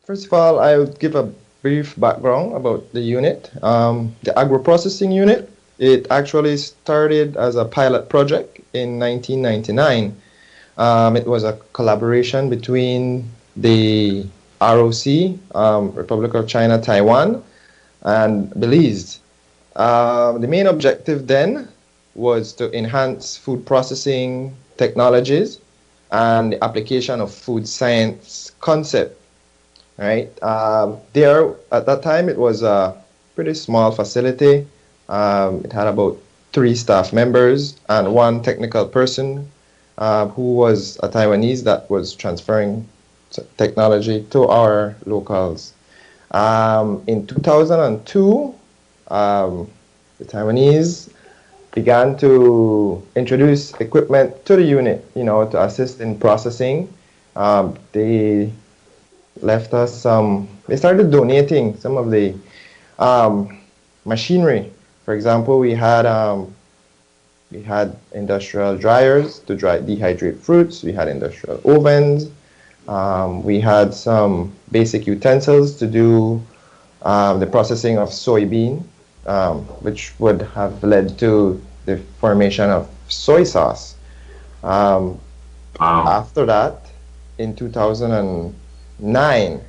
First of all, I would give a brief background about the unit. The agro-processing unit, it actually started as a pilot project in 1999. It was a collaboration between the ROC, Republic of China, Taiwan, and Belize. The main objective then was to enhance food processing technologies and the application of food science concept. Right there at that time, it was a pretty small facility. It had about 3 staff members and 1 technical person who was a Taiwanese that was transferring technology to our locals. In 2002, the Taiwanese began to introduce equipment to the unit, to assist in processing. They left us they started donating some of the machinery. For example, we had industrial dryers to dehydrate fruits. We had industrial ovens. We had some basic utensils to do the processing of soybean, which would have led to the formation of soy sauce. Wow. After that, in 2009,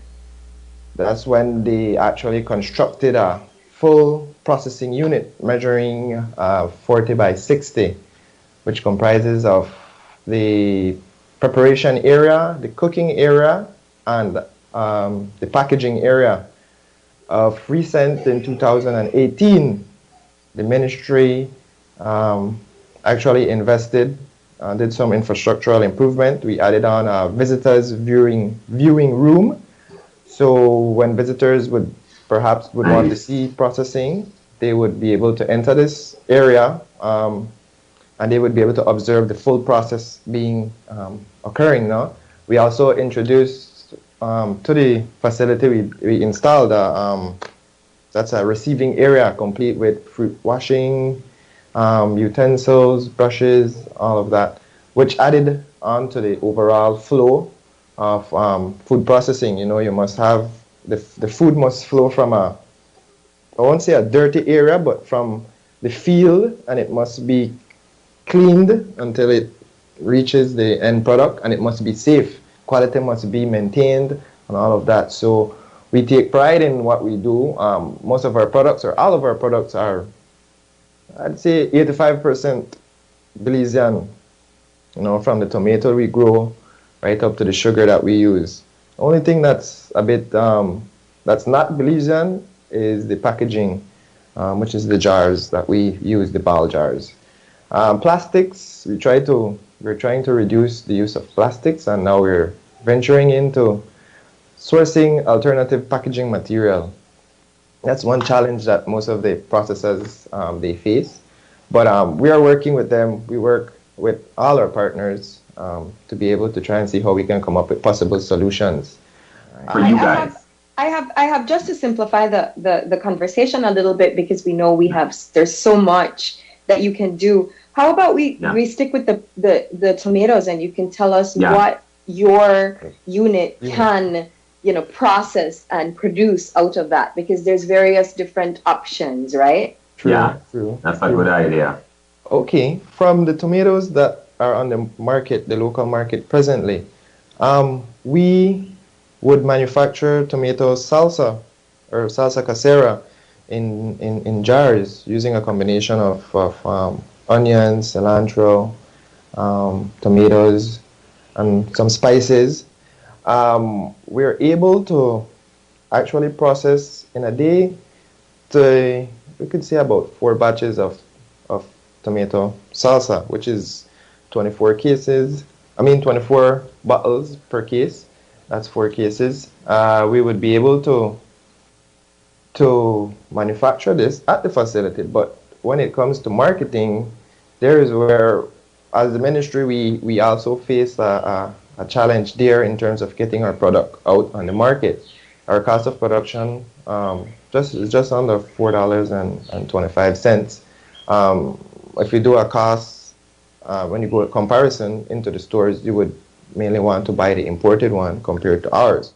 that's when they actually constructed a full processing unit measuring 40 by 60, which comprises of the preparation area, the cooking area, and the packaging area. Of recent, in 2018, the ministry actually invested, did some infrastructural improvement. We added on a visitors viewing room. So when visitors would want to see processing, they would be able to enter this area, and they would be able to observe the full process being occurring now. We also introduced to the facility, we installed that's a receiving area complete with fruit washing, utensils, brushes, all of that, which added on to the overall flow of food processing. You must have the food must flow from I won't say a dirty area, but from the field, and it must be cleaned until it reaches the end product, and it must be safe. Quality must be maintained and all of that. So we take pride in what we do. Most of our products, or all of our products, are, I'd say, 85% Belizean. From the tomato we grow right up to the sugar that we use. The only thing that's a bit that's not Belizean is the packaging, which is the jars that we use, the ball jars. Plastics, we're trying to reduce the use of plastics, and now we're venturing into sourcing alternative packaging material. That's one challenge that most of the processors they face, but we are working with them. We work with all our partners to be able to try and see how we can come up with possible solutions for you guys. I have just to simplify the conversation a little bit, because we know there's so much that you can do. How about we stick with the tomatoes, and you can tell us what your unit can process and produce out of that, because there's various different options, right? True. That's a good idea. Okay, from the tomatoes that are on the market, the local market presently, we would manufacture tomato salsa or salsa casera in jars using a combination of onions, cilantro, tomatoes, and some spices. We're able to actually process in a day we could say about 4 batches of tomato salsa, which is 24 bottles per case. That's 4 cases. We would be able to manufacture this at the facility, but when it comes to marketing, there is where, as the ministry, we also face a challenge there in terms of getting our product out on the market. Our cost of production is just under $4.25. If you do a cost, when you go a comparison into the stores, you would mainly want to buy the imported one compared to ours.